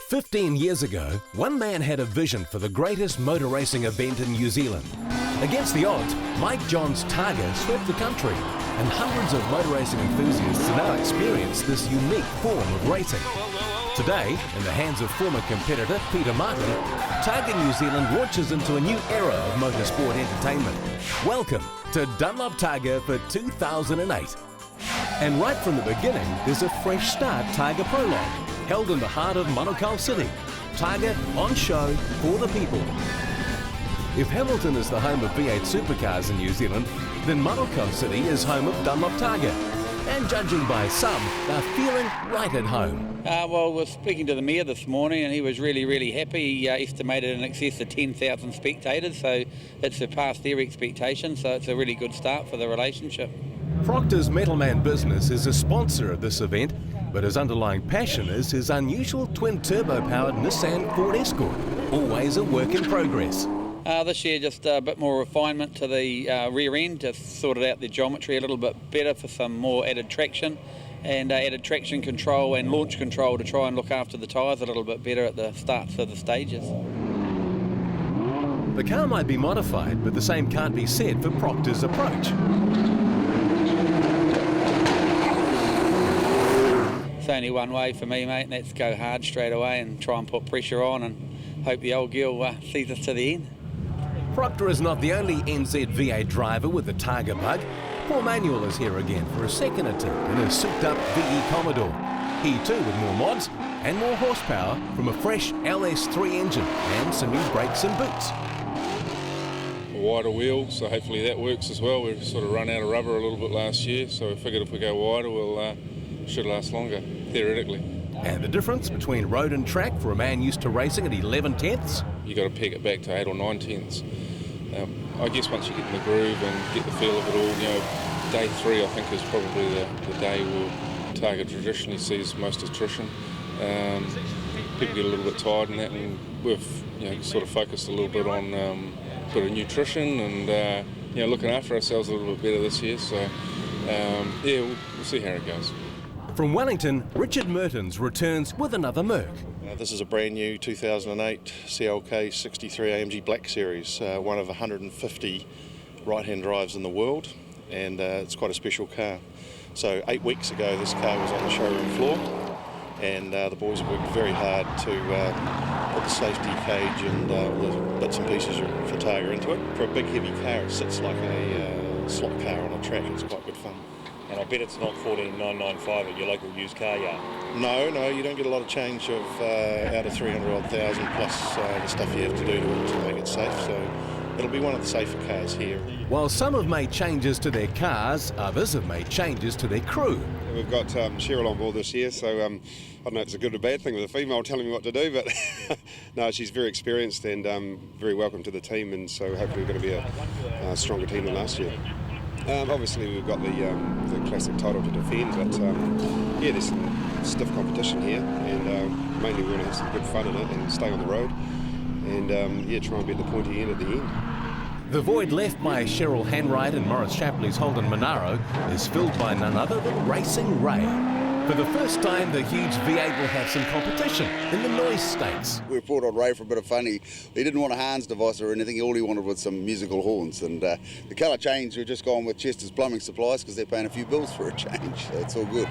15 years ago, one man had a vision for the greatest motor racing event in New Zealand. Against the odds, Mike John's Targa swept the country, and hundreds of motor racing enthusiasts now experience this unique form of racing. Today, in the hands of former competitor Peter Martin, Targa New Zealand launches into a new era of motorsport entertainment. Welcome to Dunlop Targa for 2008. And right from the beginning, there's a fresh start Targa prologue, held in the heart of Manukau City. Targa on show for the people. If Hamilton is the home of V8 supercars in New Zealand, then Manukau City is home of Dunlop Targa. And judging by some, they're feeling right at home. Well, we're speaking to the Mayor this morning and he was really happy. He estimated in excess of 10,000 spectators, so it surpassed their expectations, so it's a really good start for the relationship. Proctor's Metalman Business is a sponsor of this event, but his underlying passion is his unusual twin-turbo-powered Nissan Ford Escort, always a work in progress. This year just a bit more refinement to the rear end, just sorted out the geometry a little bit better for some more added traction and added traction control and launch control to try and look after the tyres a little bit better at the starts of the stages. The car might be modified, but the same can't be said for Proctor's approach. It's only one way for me, mate, and that's go hard straight away and try and put pressure on and hope the old girl sees us to the end. Proctor is not the only NZ V8 driver with the Targa bug. Paul Manuel is here again for a second attempt in a souped-up VE Commodore. He too with more mods and more horsepower from a fresh LS3 engine and some new brakes and boots. A wider wheel, so hopefully that works as well. We've sort of run out of rubber a little bit last year, so we figured if we go wider, we'll should last longer, theoretically. And the difference between road and track for a man used to racing at 11/10ths? You got to peg it back to 8 or 9/10ths. I guess once you get in the groove and get the feel of it all, day 3 I think is probably the day where Targa traditionally sees most attrition. People get a little bit tired in that, and we've sort of focused a little bit on bit of nutrition and looking after ourselves a little bit better this year. So we'll see how it goes. From Wellington, Richard Mertens returns with another Merc. This is a brand new 2008 CLK 63 AMG Black Series, one of 150 right-hand drives in the world, and it's quite a special car. So 8 weeks ago this car was on the showroom floor, and the boys worked very hard to put the safety cage and the bits and pieces for Targa into it. For a big heavy car it sits like a slot car on a track. It's quite good fun. And I bet it's not $14,995 at your local used car yard. No, you don't get a lot of change of out of 300,000 plus the stuff you have to do to make it safe. So it'll be one of the safer cars here. While some have made changes to their cars, others have made changes to their crew. We've got Cheryl on board this year, so I don't know if it's a good or bad thing with a female telling me what to do, but no, she's very experienced and very welcome to the team, and so hopefully we're going to be a stronger team than last year. Obviously we've got the classic title to defend, but there's some stiff competition here, and mainly we want to have some good fun in it and stay on the road, and try and be at the pointy end at the end. The void left by Cheryl Hanwright and Maurice Shapley's Holden Monaro is filled by none other than Racing Ray. For the first time, the huge V8 will have some competition in the noise stakes. We brought on Ray for a bit of fun. He didn't want a Hans device or anything. All he wanted was some musical horns. And the colour change, we've just gone with Chester's Plumbing Supplies because they're paying a few bills for a change. So it's all good.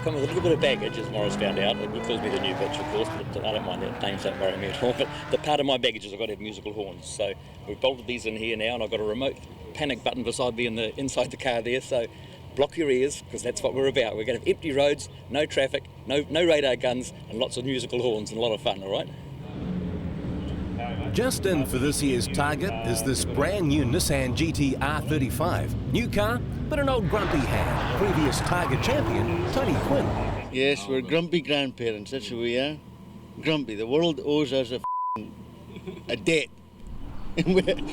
Come with a little bit of baggage, as Morris found out. It calls me the new bitch, of course, but I don't mind that. Names don't worry me at all. But the part of my baggage is I've got to have musical horns. So we've bolted these in here now, and I've got a remote panic button beside me inside the car there. So block your ears, because that's what we're about. We're going to have empty roads, no traffic, no radar guns, and lots of musical horns, and a lot of fun, all right? Just in for this year's target is this brand new Nissan GT R35. New car, but an old grumpy hand. Previous Targa champion, Tony Quinn. Yes, we're grumpy grandparents, that's who we are. Grumpy. The world owes us a debt.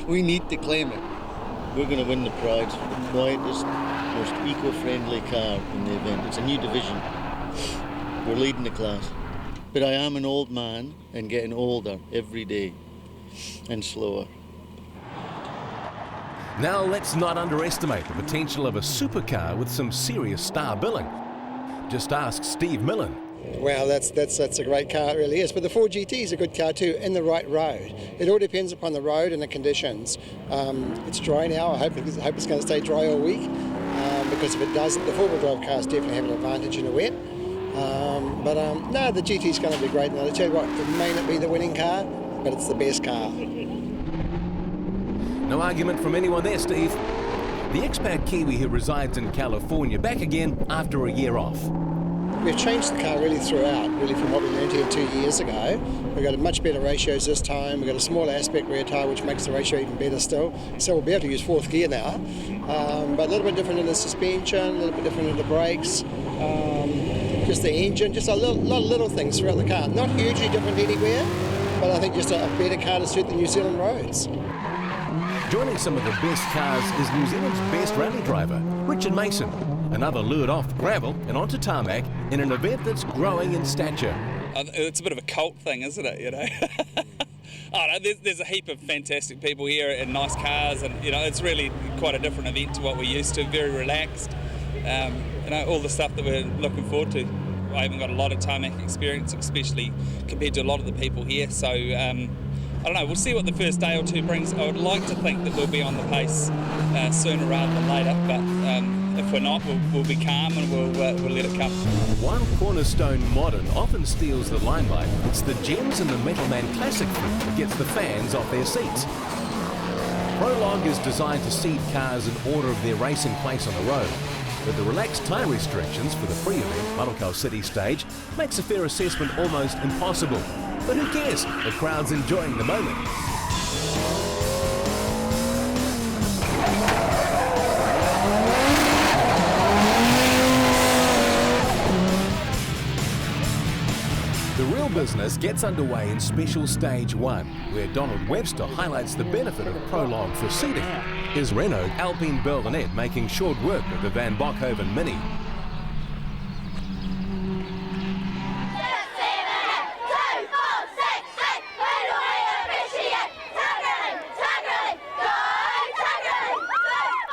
We need to claim it. We're going to win the prize for the quietest, most eco-friendly car in the event. It's a new division. We're leading the class. But I am an old man and getting older every day, and slower. Now let's not underestimate the potential of a supercar with some serious star billing. Just ask Steve Millen. Wow, that's a great car, it really is. But the Ford GT is a good car too, in the right road. It all depends upon the road and the conditions. It's dry now. I hope it's going to stay dry all week, because if it doesn't, the four-wheel drive cars definitely have an advantage in the wet. No, the GT is going to be great. And I'll tell you what, it may not be the winning car, but it's the best car. No argument from anyone there, Steve. The expat Kiwi who resides in California back again after a year off. We've changed the car really throughout, really from what we learned here 2 years ago. We've got much better ratios this time. We've got a smaller aspect rear tyre, which makes the ratio even better still. So we'll be able to use fourth gear now. But a little bit different in the suspension, a little bit different in the brakes, just the engine, just a lot of little things throughout the car. Not hugely different anywhere, but I think just a better car to suit the New Zealand roads. Joining some of the best cars is New Zealand's best rally driver, Richard Mason. Another lured off gravel and onto tarmac in an event that's growing in stature. It's a bit of a cult thing, isn't it, you know? There's a heap of fantastic people here and nice cars, and you know, it's really quite a different event to what we're used to, very relaxed. You know, all the stuff that we're looking forward to. I haven't got a lot of tarmac experience, especially compared to a lot of the people here, so I don't know, we'll see what the first day or two brings. I would like to think that we'll be on the pace sooner rather than later, but if we're not, we'll be calm and we'll let it come. One cornerstone modern often steals the limelight. It's the gems in the Metal Man Classic group that gets the fans off their seats. Prologue is designed to seed cars in order of their racing place on the road, but the relaxed tyre restrictions for the pre-event Manukau City stage makes a fair assessment almost impossible. But who cares? The crowd's enjoying the moment. The real business gets underway in Special Stage 1, where Donald Webster highlights the benefit of Prologue for seating. His Renault Alpine Berlinette making short work of the Van Bockhoven Mini.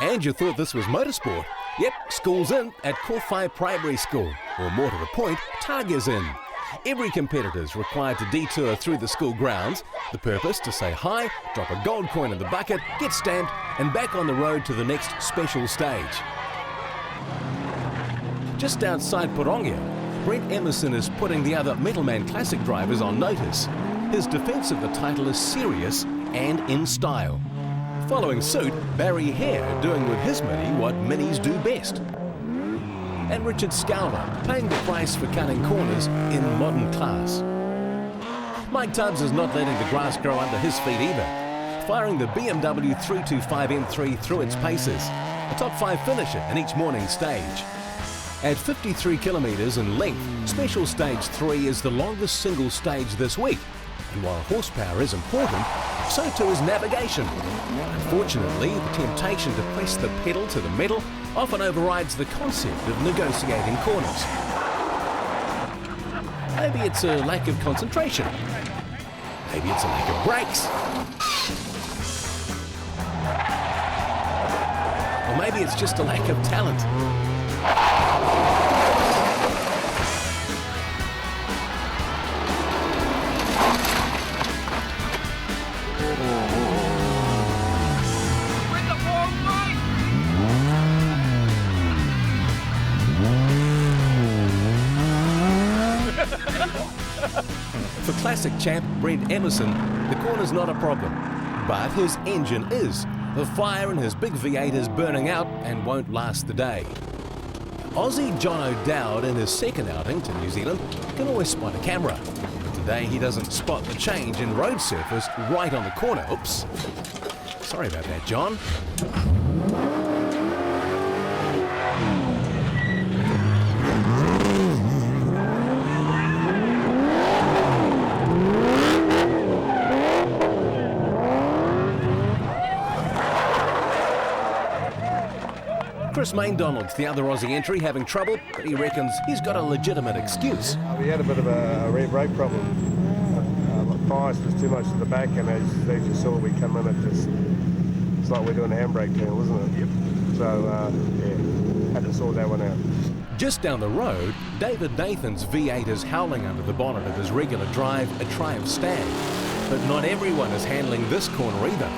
And you thought this was motorsport? Yep, school's in at Corfai Primary School, or more to the point, Targa's in. Every competitor's required to detour through the school grounds. The purpose, to say hi, drop a gold coin in the bucket, get stamped, and back on the road to the next special stage. Just outside Porongia, Brent Emerson is putting the other Metal Man Classic drivers on notice. His defence of the title is serious and in style. Following suit, Barry Hare doing with his Mini what Minis do best. And Richard Scalver paying the price for cutting corners in modern class. Mike Tubbs is not letting the grass grow under his feet either, firing the BMW 325 M3 through its paces, a top 5 finisher in each morning stage. At 53 kilometres in length, Special Stage 3 is the longest single stage this week. And while horsepower is important, so too is navigation. Unfortunately, the temptation to press the pedal to the metal often overrides the concept of negotiating corners. Maybe it's a lack of concentration. Maybe it's a lack of brakes. Or maybe it's just a lack of talent. For classic champ Brent Emerson, the corner's not a problem, but his engine is. The fire in his big V8 is burning out and won't last the day. Aussie John O'Dowd in his second outing to New Zealand can always spot a camera, but today he doesn't spot the change in road surface right on the corner. Oops. Sorry about that, John. Chris Maindonald's the other Aussie entry having trouble, but he reckons he's got a legitimate excuse. We had a bit of a rear brake problem. Bias was too much to the back, and as you saw, we come in, it's like we're doing a handbrake turn, wasn't it? Yep. So, yeah, had to sort that one out. Just down the road, David Nathan's V8 is howling under the bonnet of his regular drive, a Triumph Stag. But not everyone is handling this corner either.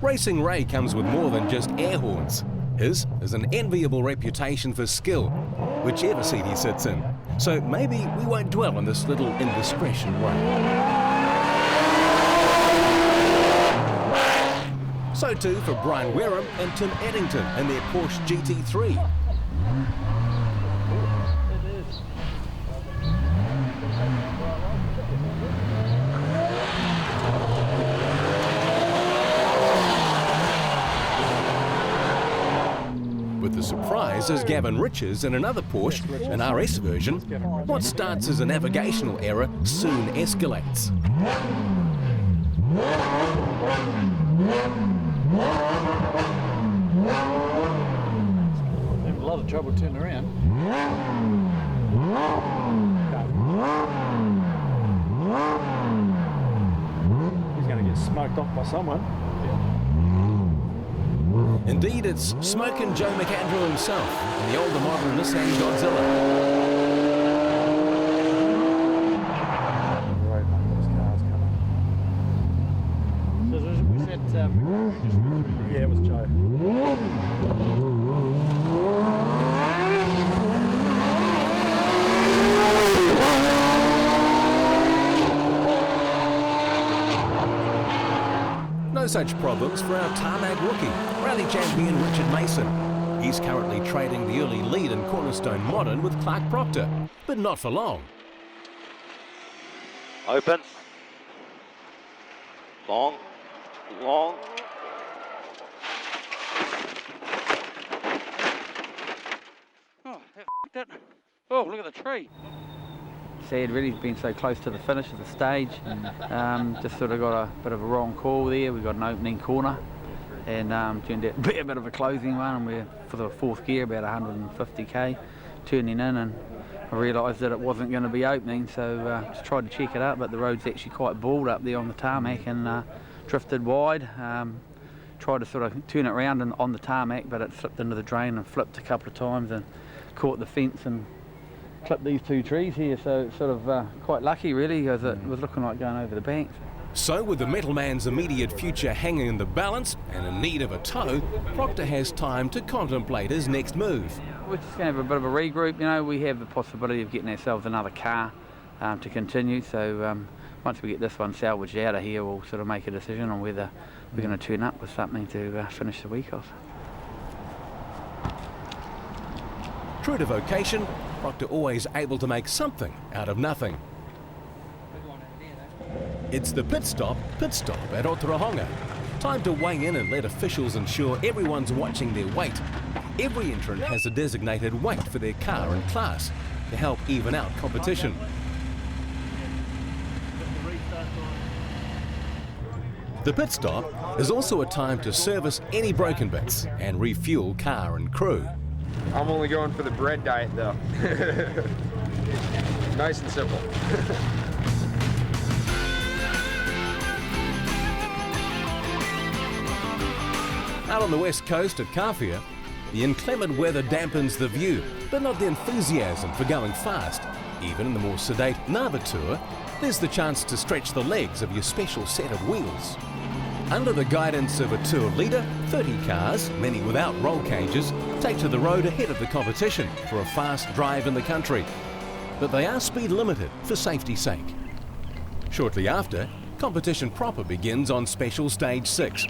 Racing Ray comes with more than just air horns. His is an enviable reputation for skill, whichever seat he sits in. So maybe we won't dwell on this little indiscretion Ray. So too for Brian Wareham and Tim Eddington in their Porsche GT3. With the surprise is Gavin Riches in another Porsche, an RS version. What starts as a navigational error soon escalates. Having a lot of trouble turning around. He's going to get smoked off by someone. Indeed, it's Smokin' Joe McAndrew himself in the older model Nissan Godzilla. Yeah, it was Joe. No such problems for our tarmac rookie, rally champion Richard Mason. He's currently trading the early lead in Cornerstone Modern with Clark Proctor, but not for long. Open. Long. Oh, that. Oh, look at the tree. Sad, really, been so close to the finish of the stage. Just sort of got a bit of a wrong call there. We got an opening corner and turned out to be a bit of a closing one. And we're for the fourth gear, about 150k, turning in, and I realised that it wasn't going to be opening, so just tried to check it up. But the road's actually quite bald up there on the tarmac and drifted wide. Tried to sort of turn it around on the tarmac, but it slipped into the drain and flipped a couple of times and caught the fence and clipped these two trees here, so it's sort of quite lucky really, because it was looking like going over the bank. So with the metal man's immediate future hanging in the balance and in need of a tow, Proctor has time to contemplate his next move. We're just going to have a bit of a regroup. You know, we have the possibility of getting ourselves another car to continue, so once we get this one salvaged out of here, we'll sort of make a decision on whether we're going to turn up with something to finish the week off. True to vocation, Proctor always able to make something out of nothing. It's the pit stop at Otorohanga. Time to weigh in and let officials ensure everyone's watching their weight. Every entrant has a designated weight for their car and class to help even out competition. The pit stop is also a time to service any broken bits and refuel car and crew. I'm only going for the bread diet though. Nice and simple. Out on the west coast at Kawhia, the inclement weather dampens the view, but not the enthusiasm for going fast. Even in the more sedate Nava Tour, there's the chance to stretch the legs of your special set of wheels. Under the guidance of a tour leader, 30 cars, many without roll cages, take to the road ahead of the competition for a fast drive in the country. But they are speed limited for safety's sake. Shortly after, competition proper begins on special stage 6.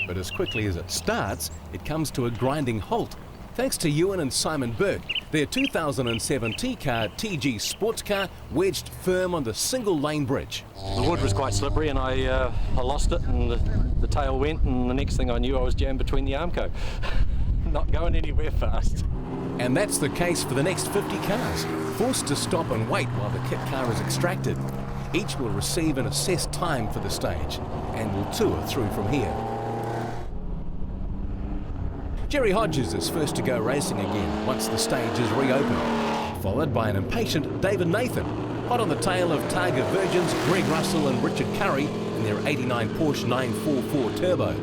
But as quickly as it starts, it comes to a grinding halt. Thanks to Ewan and Simon Burke, their 2007 T-Car TG sports car wedged firm on the single lane bridge. The wood was quite slippery and I lost it and the tail went, and the next thing I knew I was jammed between the Armco. Not going anywhere fast. And that's the case for the next 50 cars, forced to stop and wait while the kit car is extracted. Each will receive an assessed time for the stage and will tour through from here. Jerry Hodges is first to go racing again once the stage is reopened, followed by an impatient David Nathan, hot on the tail of Targa Virgins Greg Russell and Richard Curry in their 89 Porsche 944 Turbo.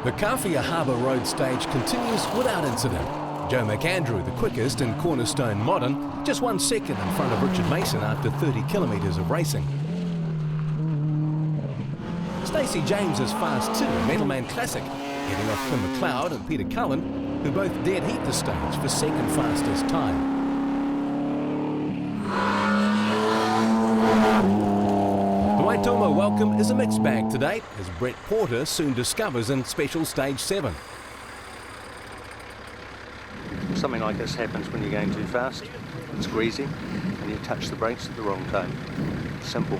The Kawhia Harbour Road stage continues without incident. Joe McAndrew, the quickest in Cornerstone Modern, just 1 second in front of Richard Mason after 30 kilometres of racing. Stacey James is fast too in Metalman Classic, getting off Kim McLeod and Peter Cullen, who both dead heat the stage for second fastest time. The Waitomo welcome is a mixed bag today, as Brett Porter soon discovers in Special Stage 7. Something like this happens when you're going too fast. It's greasy and you touch the brakes at the wrong time. Simple.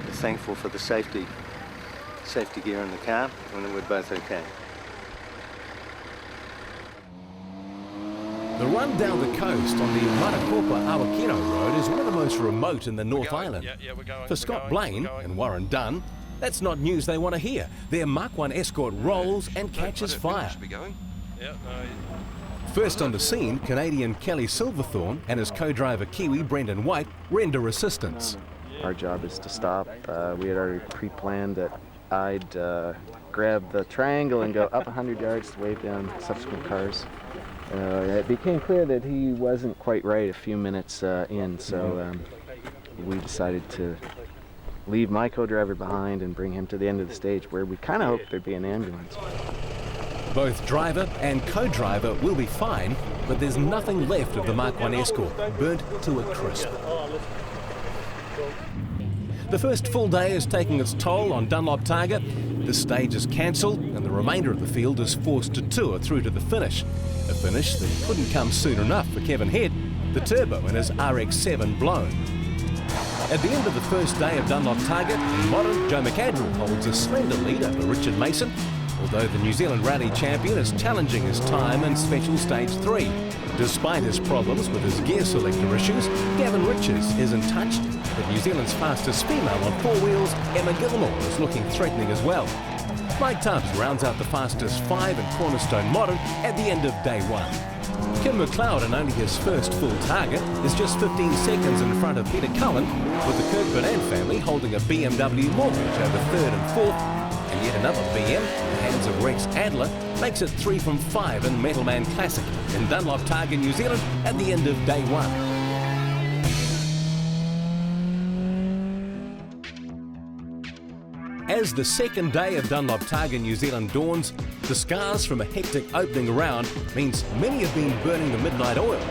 We're thankful for the safety gear in the car, and we're both okay. The run down the coast on the Marakopa Awakino Road is one of the most remote in the North Island. For Scott Blaine and Warren Dunn, that's not news they want to hear. Their Mach 1 Escort rolls and catches fire. First on the scene, Canadian Kelly Silverthorne and his co-driver Kiwi Brendan White render assistance. Our job is to stop. We had already pre-planned that I'd grab the triangle and go up 100 yards to wave down subsequent cars. It became clear that he wasn't quite right a few minutes in, so we decided to leave my co-driver behind and bring him to the end of the stage, where we kind of hoped there'd be an ambulance. Both driver and co-driver will be fine, but there's nothing left of the Mach 1 Escort, burnt to a crisp. The first full day is taking its toll on Dunlop Targa. The stage is cancelled and the remainder of the field is forced to tour through to the finish. A finish that couldn't come soon enough for Kevin Head, the turbo in his RX-7 blown. At the end of the first day of Dunlop Targa, in Modern, Joe McAndrew holds a slender lead over Richard Mason, although the New Zealand Rally champion is challenging his time in Special Stage 3. Despite his problems with his gear selector issues, Gavin Richards isn't touched, but New Zealand's fastest female on 4 wheels, Emma Gilmore, is looking threatening as well. Mike Tubbs rounds out the fastest 5 in Cornerstone Modern at the end of day 1. Kim McLeod, in only his first full target, is just 15 seconds in front of Peter Cullen, with the Kirk-Burnett family holding a BMW mortgage over 3rd and 4th, and yet another BM, in the hands of Rex Adler, makes it 3 from 5 in Metalman Classic in Dunlop Targa, New Zealand at the end of day 1. As the second day of Dunlop Targa, New Zealand dawns, the scars from a hectic opening round means many have been burning the midnight oil.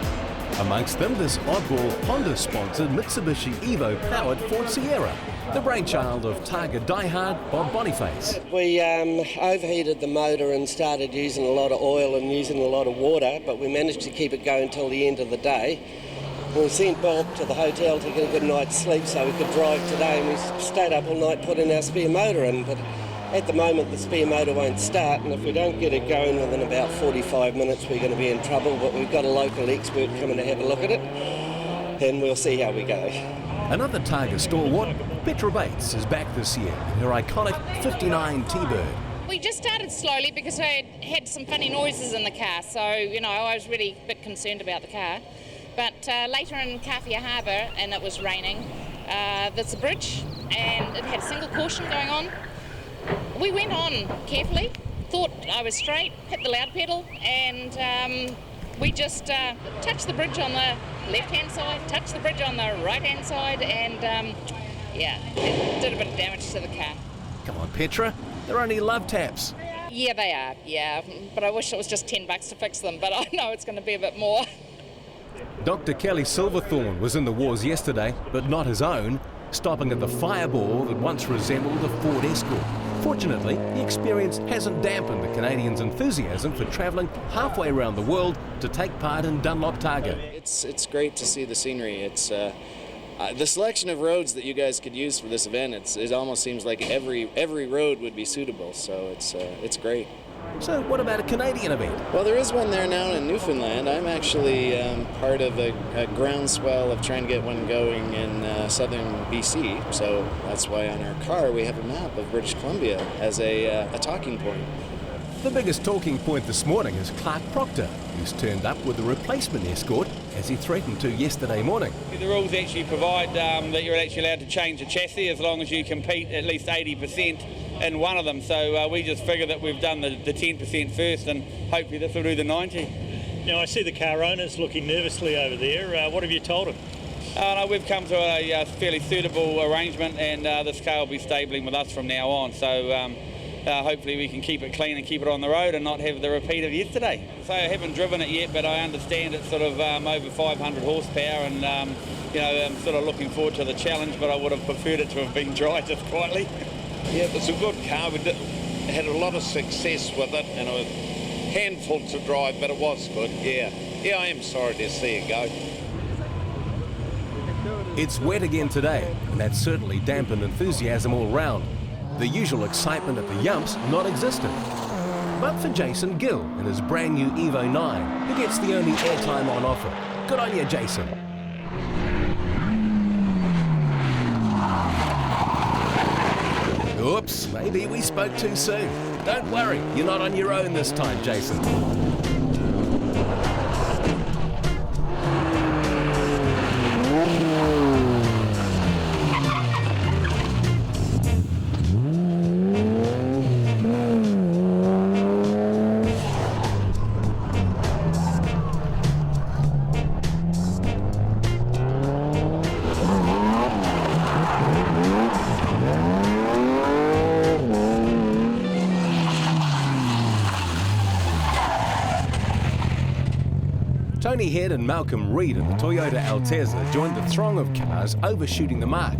Amongst them, this oddball Honda-sponsored Mitsubishi Evo-powered Ford Sierra, the brainchild of Targa diehard Bob Boniface. We overheated the motor and started using a lot of oil and using a lot of water, but we managed to keep it going till the end of the day. We sent Bob to the hotel to get a good night's sleep so we could drive today, and we stayed up all night putting our spare motor in, but at the moment the spare motor won't start, and if we don't get it going within about 45 minutes we're going to be in trouble, but we've got a local expert coming to have a look at it and we'll see how we go. Another Targa stalwart, Petra Bates, is back this year in her iconic 59 T-Bird. We just started slowly because I had some funny noises in the car, so I was really a bit concerned about the car. But later in Kawhia Harbour, and it was raining, there's a bridge and it had a single caution going on. We went on carefully, thought I was straight, hit the loud pedal, and we just touched the bridge on the left-hand side, touched the bridge on the right-hand side, and it did a bit of damage to the car. Come on, Petra, they're only love taps. Yeah, they are, yeah, but I wish it was just $10 to fix them, but I know it's going to be a bit more. Dr. Kelly Silverthorne was in the wars yesterday, but not his own, stopping at the fireball that once resembled a Ford Escort. Fortunately, the experience hasn't dampened the Canadians' enthusiasm for travelling halfway around the world to take part in Dunlop Targa. It's great to see the scenery. It's the selection of roads that you guys could use for this event. It almost seems like every road would be suitable. So it's great. So what about a Canadian event? Well, there is one there now in Newfoundland. I'm actually part of a groundswell of trying to get one going in southern BC. So that's why on our car we have a map of British Columbia as a talking point. The biggest talking point this morning is Clark Proctor, who's turned up with a replacement Escort, as he threatened to yesterday morning. The rules actually provide that you're actually allowed to change the chassis as long as you compete at least 80% in one of them. So we just figure that we've done the 10% first, and hopefully this will do the 90. Now I see the car owners looking nervously over there. What have you told them? No, we've come to a fairly suitable arrangement, and this car will be stabling with us from now on. So hopefully we can keep it clean and keep it on the road and not have the repeat of yesterday. So I haven't driven it yet, but I understand it's sort of over 500 horsepower, and I'm sort of looking forward to the challenge, but I would have preferred it to have been dry just quietly. Yeah, it was a good car. We had a lot of success with it, and it was handful to drive, but it was good. Yeah, I am sorry to see it go. It's wet again today, and that's certainly dampened enthusiasm all round. The usual excitement at the Yumps not existent. But for Jason Gill in his brand new Evo 9, who gets the only airtime on offer. Good on you, Jason. Oops, maybe we spoke too soon. Don't worry, you're not on your own this time, Jason. Tony Head and Malcolm Reed in the Toyota Altezza joined the throng of cars overshooting the mark.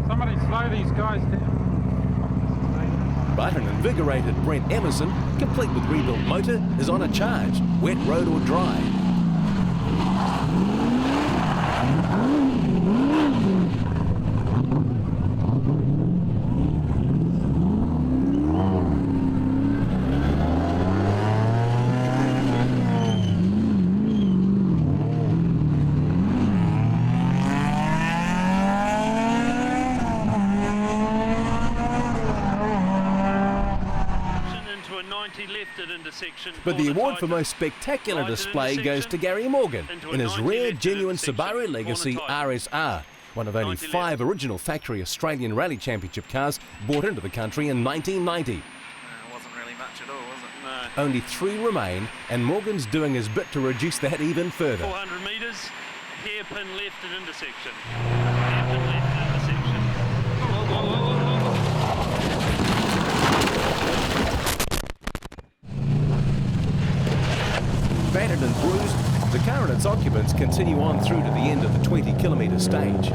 Somebody slow these guys down. But an invigorated Brent Emerson, complete with rebuilt motor, is on a charge, wet road or dry. But the award for most spectacular display goes to Gary Morgan in his rare, genuine Subaru Legacy RSR, one of only 5 original factory Australian Rally Championship cars brought into the country in 1990. It wasn't really much at all, was it? No. Only 3 remain, and Morgan's doing his bit to reduce that even further. 400 metres, hairpin left at intersection. Hairpin left at intersection. Battered and bruised, the car and its occupants continue on through to the end of the 20-kilometre stage.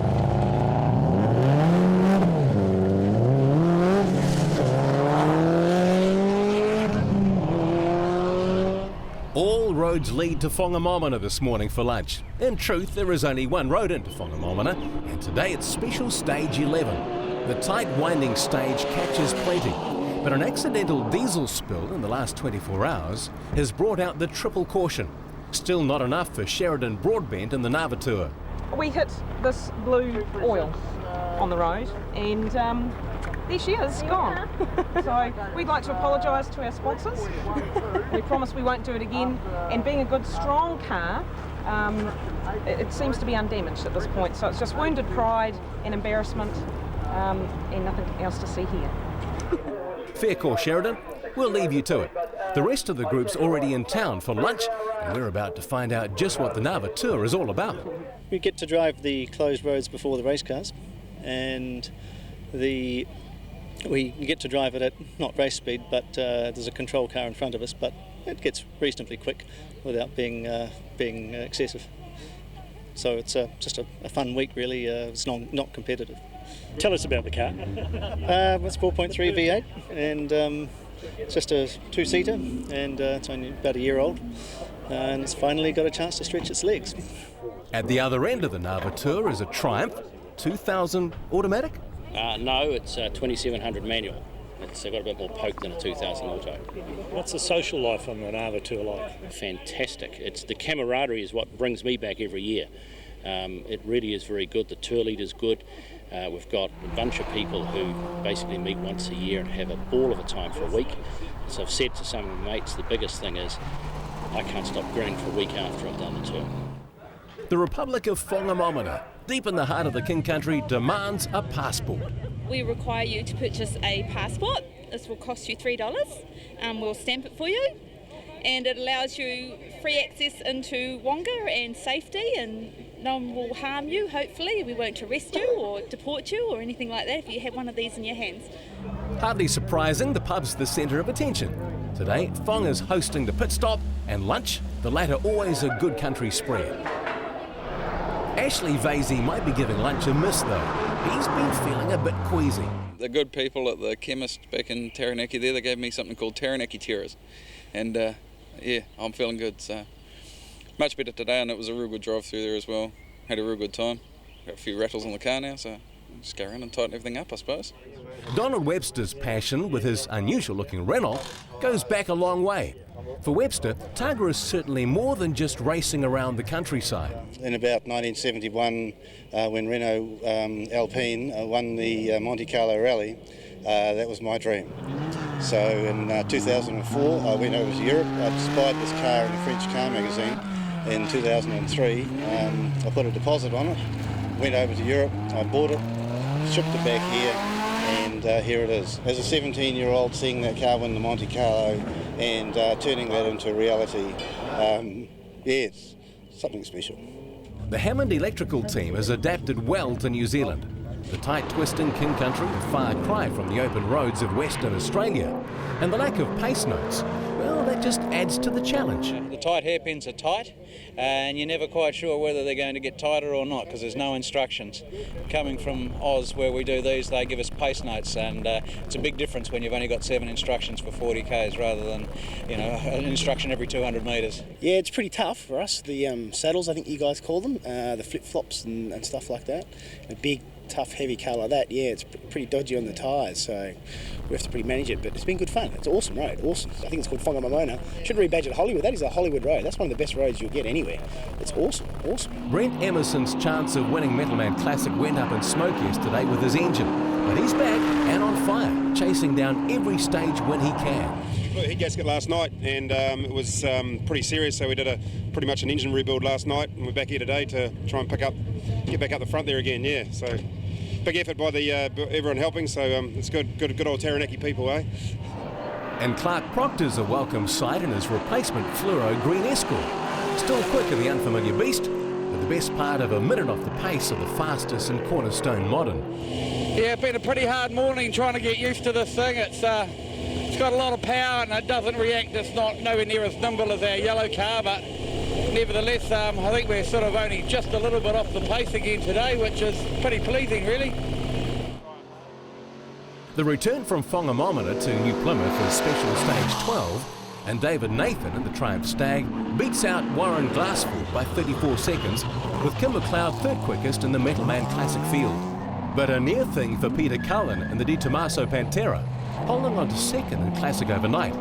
All roads lead to Whangamomana this morning for lunch. In truth, there is only one road into Whangamomana, and today it's special stage 11. The tight winding stage catches plenty, but an accidental diesel spill in the last 24 hours has brought out the triple caution. Still not enough for Sheridan Broadbent in the Navatur. We hit this blue oil on the road, and there she is, gone. So we'd like to apologise to our sponsors. We promise we won't do it again, and being a good strong car, it seems to be undamaged at this point, so it's just wounded pride and embarrassment, and nothing else to see here. Fair call, Sheridan. We'll leave you to it. The rest of the group's already in town for lunch, and we're about to find out just what the Navatur is all about. We get to drive the closed roads before the race cars, and we get to drive it at not race speed, but there's a control car in front of us, but it gets reasonably quick without being excessive. So it's just a fun week, really. It's not competitive. Tell us about the car. It's 4.3 V8, and it's just a 2-seater, and it's only about a year old, and it's finally got a chance to stretch its legs. At the other end of the Navatur is a Triumph 2000 automatic? No, it's a 2700 manual. It's got a bit more poke than a 2000 auto. What's the social life on the Navatur like? Fantastic. The camaraderie is what brings me back every year. It really is very good. The tour leader's good. We've got a bunch of people who basically meet once a year and have a ball of a time for a week. So I've said to some of my mates, the biggest thing is I can't stop grinning for a week after I've done the tour. The Republic of Whangamomana, deep in the heart of the King Country, demands a passport. We require you to purchase a passport. This will cost you $3. We'll stamp it for you, and it allows you free access into Wonga and safety, and no one will harm you, hopefully. We won't arrest you or deport you or anything like that if you have one of these in your hands. Hardly surprising, the pub's the centre of attention. Today, Whang is hosting the pit stop and lunch, the latter always a good country spread. Ashley Vasey might be giving lunch a miss though. He's been feeling a bit queasy. The good people at the chemist back in Taranaki there, they gave me something called Taranaki Terrors. And yeah, I'm feeling good. So much better today, and it was a real good drive through there as well. Had a real good time. Got a few rattles on the car now, so just go around and tighten everything up, I suppose. Donald Webster's passion with his unusual looking Renault goes back a long way. For Webster, Targa is certainly more than just racing around the countryside. In about 1971, when Renault Alpine won the Monte Carlo Rally, that was my dream. So in 2004, I went over to Europe. I spied this car in a French car magazine in 2003. I put a deposit on it, went over to Europe, I bought it, shipped it back here, and here it is. As a 17-year-old, seeing that car win the Monte Carlo and turning that into reality, it's something special. The Hammond Electrical team has adapted well to New Zealand. The tight twisting King Country, a far cry from the open roads of Western Australia, and the lack of pace notes, well, that just adds to the challenge. The tight hairpins are tight, and you're never quite sure whether they're going to get tighter or not because there's no instructions. Coming from Oz, where we do these, they give us pace notes, and it's a big difference when you've only got 7 instructions for 40 k's rather than, you know, an instruction every 200 metres. Yeah, it's pretty tough for us. The saddles, I think you guys call them, the flip-flops and stuff like that. A big, tough, heavy car like that, yeah, it's pretty dodgy on the tyres, so we have to pretty manage it, but it's been good fun. It's an awesome road, awesome. I think it's called Whangamomona. Should rebadge it Hollywood. That is a Hollywood road. That's one of the best roads you'll get anywhere. It's awesome, awesome. Brent Emerson's chance of winning Metalman Classic went up in smoke yesterday with his engine, but he's back and on fire, chasing down every stage when he can. Heat gasket last night, and it was pretty serious, so we did pretty much an engine rebuild last night, and we're back here today to try and get back up the front there again, yeah. So big effort by everyone helping, so it's good old Taranaki people, eh? And Clark Proctor's a welcome sight in his replacement fluoro green Escort. Still quicker, the unfamiliar beast, but the best part of a minute off the pace of the fastest in Cornerstone Modern. Yeah, it's been a pretty hard morning trying to get used to this thing. It's got a lot of power and it doesn't react. It's not nowhere near as nimble as our yellow car, but nevertheless, I think we're sort of only just a little bit off the pace again today, which is pretty pleasing, really. The return from Whangamomana to New Plymouth is special stage 12, and David Nathan in the Triumph Stag beats out Warren Glassford by 34 seconds, with Kim McLeod third quickest in the Metalman Classic field. But a near thing for Peter Cullen in the Di Tommaso Pantera, holding on to second in Classic overnight.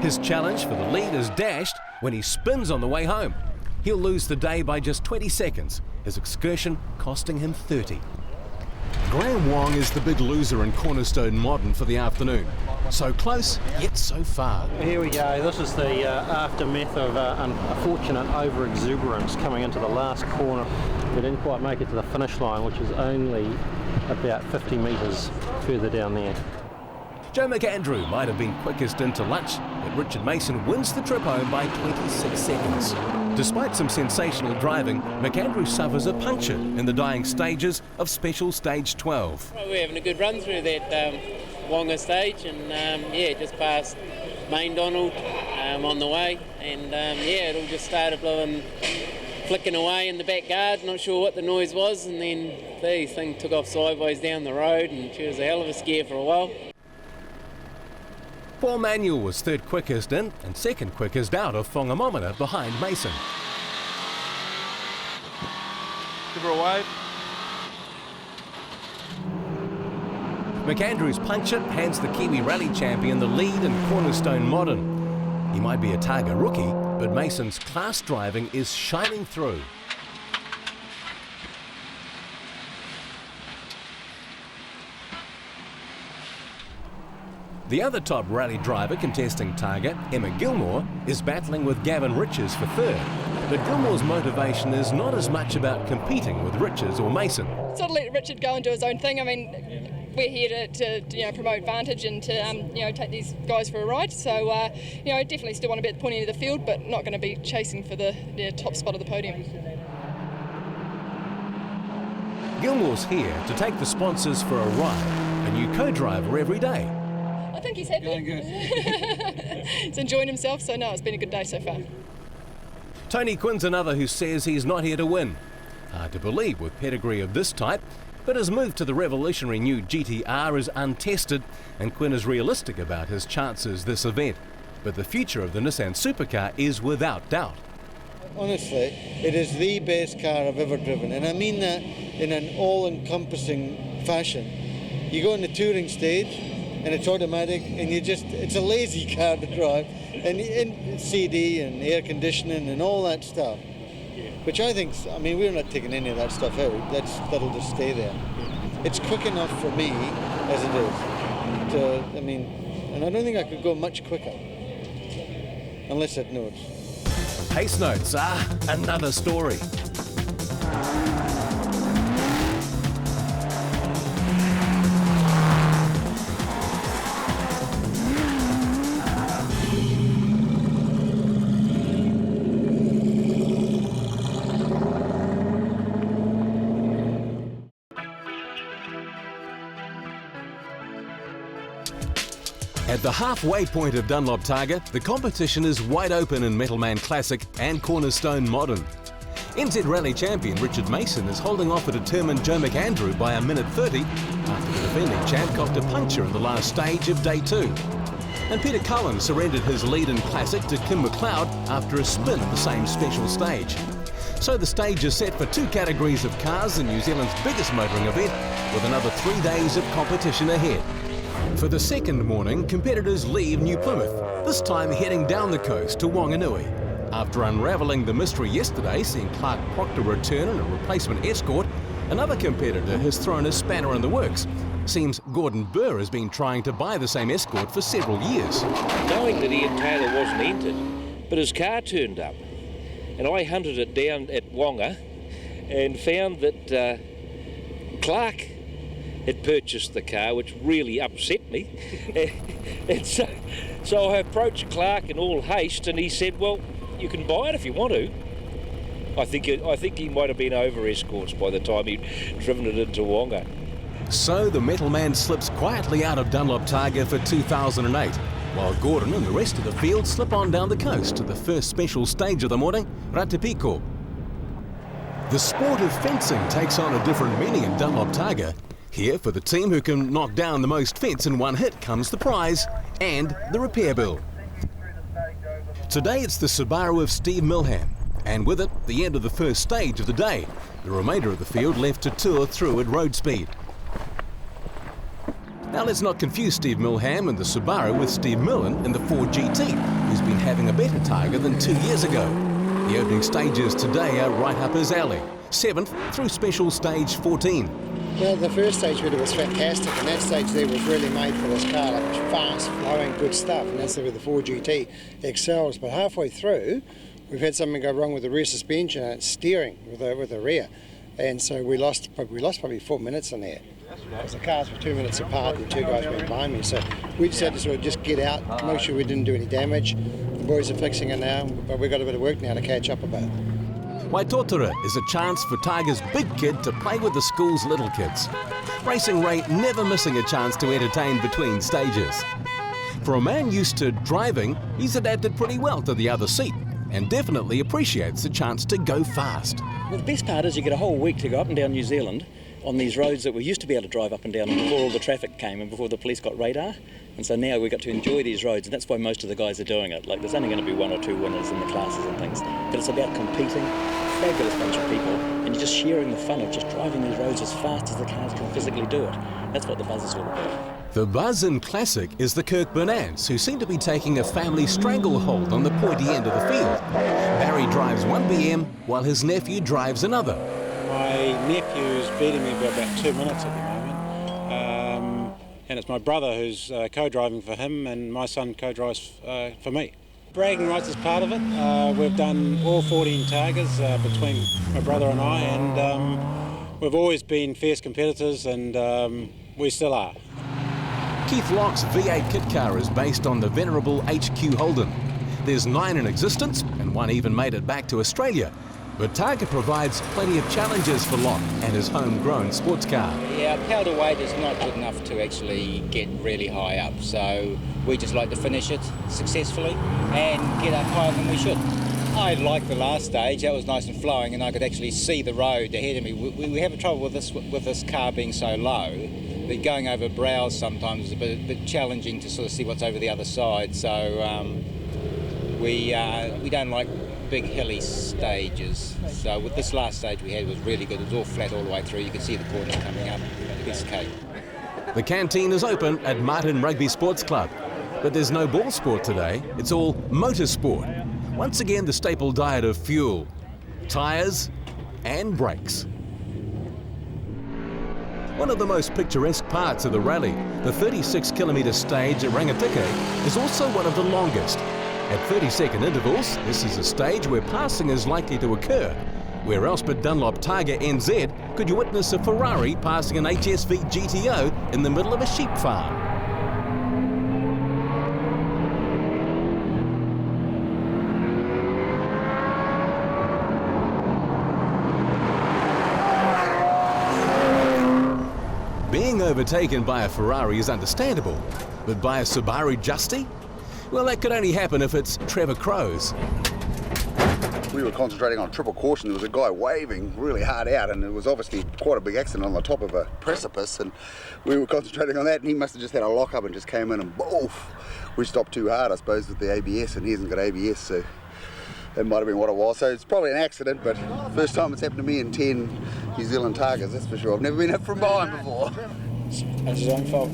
His challenge for the lead is dashed when he spins on the way home. He'll lose the day by just 20 seconds, his excursion costing him 30. Graham Wong is the big loser in Cornerstone Modern for the afternoon. So close, yet so far. Here we go. This is the aftermath of unfortunate over-exuberance coming into the last corner. We didn't quite make it to the finish line, which is only about 50 metres further down there. Joe McAndrew might have been quickest into lunch, but Richard Mason wins the trip home by 26 seconds. Despite some sensational driving, McAndrew suffers a puncture in the dying stages of Special Stage 12. Well, we're having a good run through that Wonga stage, and yeah, just past Main Donald on the way, and yeah, it all just started flicking away in the back guard, not sure what the noise was, and then the thing took off sideways down the road, and she was a hell of a scare for a while. Paul Manuel was third quickest in and second quickest out of Whangamomana behind Mason. Give her a wave. McAndrew's puncture hands the Kiwi Rally champion the lead in Cornerstone Modern. He might be a Targa rookie, but Mason's class driving is shining through. The other top rally driver contesting Targa, Emma Gilmore, is battling with Gavin Riches for third. But Gilmore's motivation is not as much about competing with Riches or Mason. Sort of let Richard go and do his own thing. I mean, we're here to promote Vantage and to take these guys for a ride. So definitely still want to be at the pointy end of the field, but not going to be chasing for the top spot of the podium. Gilmore's here to take the sponsors for a ride, a new co-driver every day. I think he's happy. Going good. He's enjoying himself, so no, it's been a good day so far. Tony Quinn's another who says he's not here to win. Hard to believe with pedigree of this type, but his move to the revolutionary new GTR is untested, and Quinn is realistic about his chances this event. But the future of the Nissan supercar is without doubt. Honestly, it is the best car I've ever driven, and I mean that in an all-encompassing fashion. You go on the touring stage, and it's automatic, and it's a lazy car to drive, and CD and air conditioning and all that stuff, which I think, we're not taking any of that stuff out, that'll just stay there. It's quick enough for me, as it is, and I don't think I could go much quicker, unless it knows. Pace notes are another story. At the halfway point of Dunlop Targa, the competition is wide open in Metalman Classic and Cornerstone Modern. NZ Rally champion Richard Mason is holding off a determined Joe McAndrew by a minute 30 after the defending champ copped a puncture in the last stage of day 2. And Peter Cullen surrendered his lead in Classic to Kim McLeod after a spin at the same special stage. So the stage is set for 2 categories of cars in New Zealand's biggest motoring event, with another 3 days of competition ahead. For the second morning, competitors leave New Plymouth, this time heading down the coast to Wanganui. After unravelling the mystery yesterday, seeing Clark Proctor return in a replacement Escort, another competitor has thrown a spanner in the works. Seems Gordon Burr has been trying to buy the same Escort for several years. Knowing that Ian Taylor wasn't entered, but his car turned up, and I hunted it down at Wonga and found that Clark had purchased the car, which really upset me. And so I approached Clark in all haste, and he said, well, you can buy it if you want to. I think he might have been over Escorts by the time he'd driven it into Wonga. So the metal man slips quietly out of Dunlop Targa for 2008, while Gordon and the rest of the field slip on down the coast to the first special stage of the morning, Ratipiko. The sport of fencing takes on a different meaning in Dunlop Targa. Here, for the team who can knock down the most fence in one hit, comes the prize and the repair bill. Today it's the Subaru of Steve Milham, and with it, the end of the first stage of the day. The remainder of the field left to tour through at road speed. Now let's not confuse Steve Milham and the Subaru with Steve Millen in the Ford GT, who's been having a better Targa than 2 years ago. The opening stages today are right up his alley, 7th through special stage 14. Well, the first stage we did was fantastic, and that stage there was really made for this car. It was fast, flowing, good stuff, and that's where the Ford GT excels. But halfway through, we've had something go wrong with the rear suspension and it's steering with the rear, and so we lost probably 4 minutes in there. Because the cars were 2 minutes apart and 2 guys went behind me, so we just had to sort of just get out, make sure we didn't do any damage. The boys are fixing it now, but we've got a bit of work now to catch up about. Waitotara is a chance for Targa's big kid to play with the school's little kids. Racing Ray never missing a chance to entertain between stages. For a man used to driving, he's adapted pretty well to the other seat and definitely appreciates the chance to go fast. Well, the best part is you get a whole week to go up and down New Zealand on these roads that we used to be able to drive up and down before all the traffic came and before the police got radar. And so now we've got to enjoy these roads, and that's why most of the guys are doing it. Like, there's only going to be 1 or 2 winners in the classes and things, but it's about competing. Fabulous bunch of people, and you're just sharing the fun of just driving these roads as fast as the cars can physically do it. That's what the buzz is all about. The buzz in Classic is the Kirk Burnants, who seem to be taking a family stranglehold on the pointy end of the field. Barry drives one BM while his nephew drives another. My nephew's beating me by about 2 minutes at the moment, and it's my brother who's co-driving for him, and my son co-drives for me. Bragging rights is part of it. We've done all 14 Targas between my brother and I, and we've always been fierce competitors, and we still are. Keith Locke's V8 kit car is based on the venerable HQ Holden. There's 9 in existence, and one even made it back to Australia. But Targa provides plenty of challenges for Locke and his homegrown sports car. Yeah, our power to weight is not good enough to actually get really high up, so we just like to finish it successfully and get up higher than we should. I liked the last stage. That was nice and flowing, and I could actually see the road ahead of me. We have trouble with this car being so low. But going over brows sometimes is a bit challenging to sort of see what's over the other side. So we don't like big hilly stages. So with this last stage we had was really good. It was all flat all the way through. You could see the corners coming up. Piece of cake. The canteen is open at Martin Rugby Sports Club, but there's no ball sport today. It's all motorsport. Once again, the staple diet of fuel, tyres and brakes. One of the most picturesque parts of the rally, the 36-kilometre stage at Rangitikei, is also one of the longest. At 30-second intervals, this is a stage where passing is likely to occur. Where else but Dunlop Targa NZ could you witness a Ferrari passing an HSV GTO in the middle of a sheep farm? Being overtaken by a Ferrari is understandable, but by a Subaru Justy? Well, that could only happen if it's Trevor Crow's. We were concentrating on triple caution. There was a guy waving really hard out, and it was obviously quite a big accident on the top of a precipice, and we were concentrating on that, and he must have just had a lock-up and just came in and boof. We stopped too hard, I suppose, with the ABS, and he hasn't got ABS, so that might have been what it was. So it's probably an accident, but first time it's happened to me in 10 New Zealand Targas, that's for sure. I've never been hit from behind before. That's his own fault.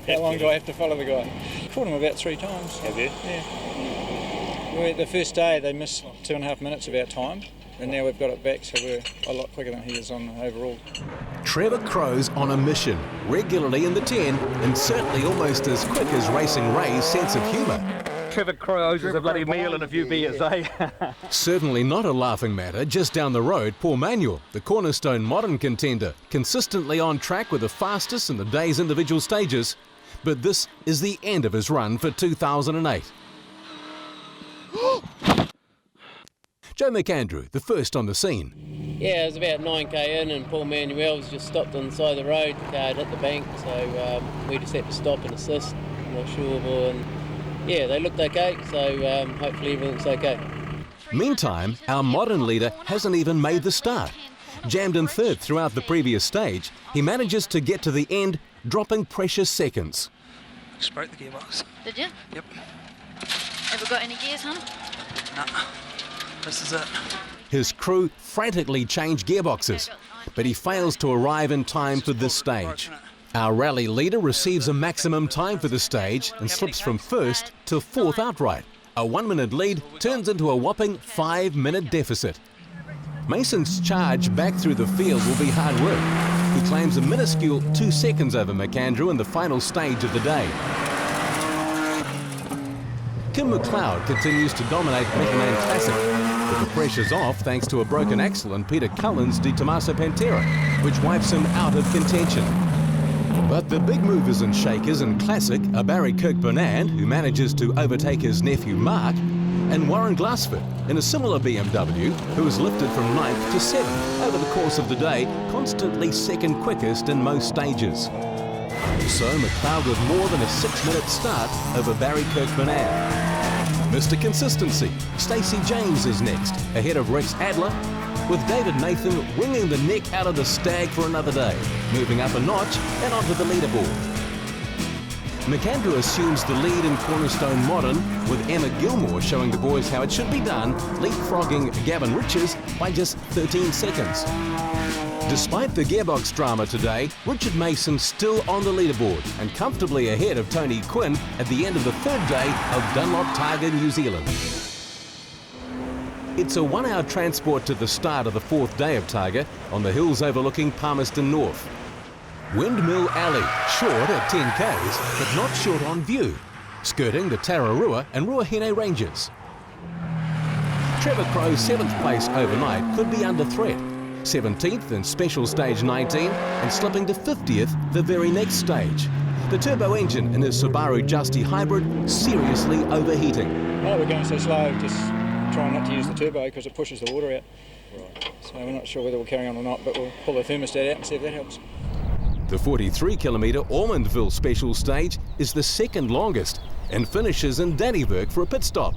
How long do I have to follow the guy? Caught him about 3 times. Have you? Yeah. The first day they missed 2.5 minutes of our time, and now we've got it back, so we're a lot quicker than he is on overall. Trevor Crow's on a mission, regularly in the 10, and certainly almost as quick as Racing Ray's sense of humour. Trevor Crow's is a bloody meal and a few beers, eh? Certainly not a laughing matter. Just down the road, Paul Manuel, the cornerstone modern contender, consistently on track with the fastest in the day's individual stages. But this is the end of his run for 2008. Joe McAndrew, the first on the scene. Yeah, it was about 9k in, and Paul Manuel's just stopped on the side of the road, car hit the bank, so we just had to stop and assist. I'm not sure, and yeah, they looked okay, so hopefully everything's okay. Meantime, our modern leader hasn't even made the start. Jammed in third throughout the previous stage, he manages to get to the end, dropping precious seconds. Just broke the gearbox. Did you? Yep. Ever got any gears, huh? Nah, this is it. His crew frantically change gearboxes, but he fails to arrive in time for this stage. Our rally leader receives a maximum time for the stage and slips from first to fourth outright. A 1-minute lead turns into a whopping 5-minute deficit. Mason's charge back through the field will be hard work. He claims a minuscule 2 seconds over McAndrew in the final stage of the day. Kim McLeod continues to dominate Metalman Classic, but the pressure's off thanks to a broken axle in Peter Cullen's De Tomaso Pantera, which wipes him out of contention. But the big movers and shakers in Classic are Barry Kirk-Burnand, who manages to overtake his nephew Mark, and Warren Glassford in a similar BMW, who is lifted from 9th to 7th over the course of the day, constantly second quickest in most stages. So McLeod with more than a 6-minute start over Barry Kirk-Burnand. Mr. Consistency, Stacey James is next, ahead of Rex Adler, with David Nathan wringing the neck out of the Stag for another day, moving up a notch and onto the leaderboard. McAndrew assumes the lead in Cornerstone Modern, with Emma Gilmore showing the boys how it should be done, leapfrogging Gavin Riches by just 13 seconds. Despite the gearbox drama today, Richard Mason still on the leaderboard and comfortably ahead of Tony Quinn at the end of the 3rd day of Dunlop Targa New Zealand. It's a 1-hour transport to the start of the 4th day of Targa on the hills overlooking Palmerston North. Windmill Alley, short at 10 k's, but not short on view. skirting the Tararua and Ruahine ranges. Trevor Crow's 7th place overnight could be under threat, 17th in Special Stage 19 and slipping to 50th the very next stage. The turbo engine in his Subaru Justy Hybrid seriously overheating. Oh, we're going so slow, just trying not to use the turbo because it pushes the water out. Right. So we're not sure whether we'll carry on or not, but we'll pull the thermostat out and see if that helps. The 43-kilometre Ormondville Special Stage is the second longest and finishes in Dannyburg for a pit stop.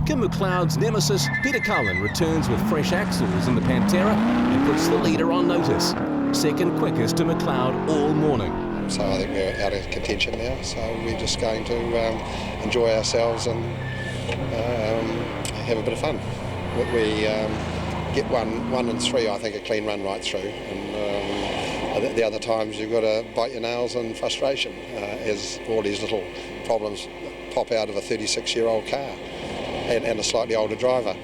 Kim McLeod's nemesis, Peter Cullen, returns with fresh axles in the Pantera and puts the leader on notice. Second quickest to McLeod all morning. So I think we're out of contention now, so we're just going to enjoy ourselves and have a bit of fun. We get 1 and 3, I think, a clean run right through. And the other times you've got to bite your nails in frustration as all these little problems pop out of a 36-year-old car and a slightly older driver.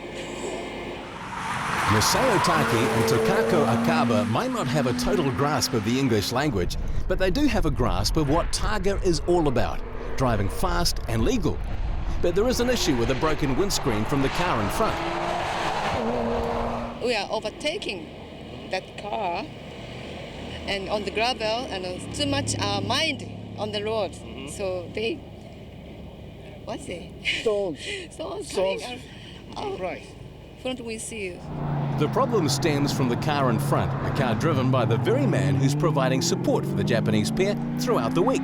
Masao Taki and Tokako Akaba might not have a total grasp of the English language, but they do have a grasp of what Targa is all about, driving fast and legal. But there is an issue with a broken windscreen from the car in front. We are overtaking that car and on the gravel, and too much mind on the road. So they, what's it? Stones. Right. Front we see. The problem stems from the car in front, a car driven by the very man who's providing support for the Japanese pair throughout the week.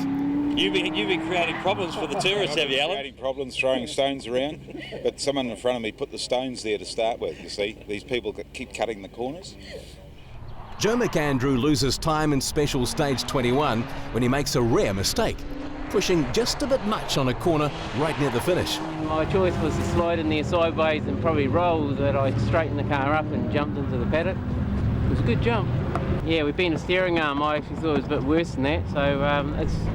You've been creating problems for the tourists, have you, Alan? Creating problems, throwing stones around, but someone in front of me put the stones there to start with, you see. These people keep cutting the corners. Joe McAndrew loses time in Special Stage 21 when he makes a rare mistake, pushing just a bit much on a corner right near the finish. My choice was to slide in there sideways and probably roll, that I straightened the car up and jumped into the paddock. It was a good jump. Yeah, we've been a steering arm. I actually thought it was a bit worse than that, so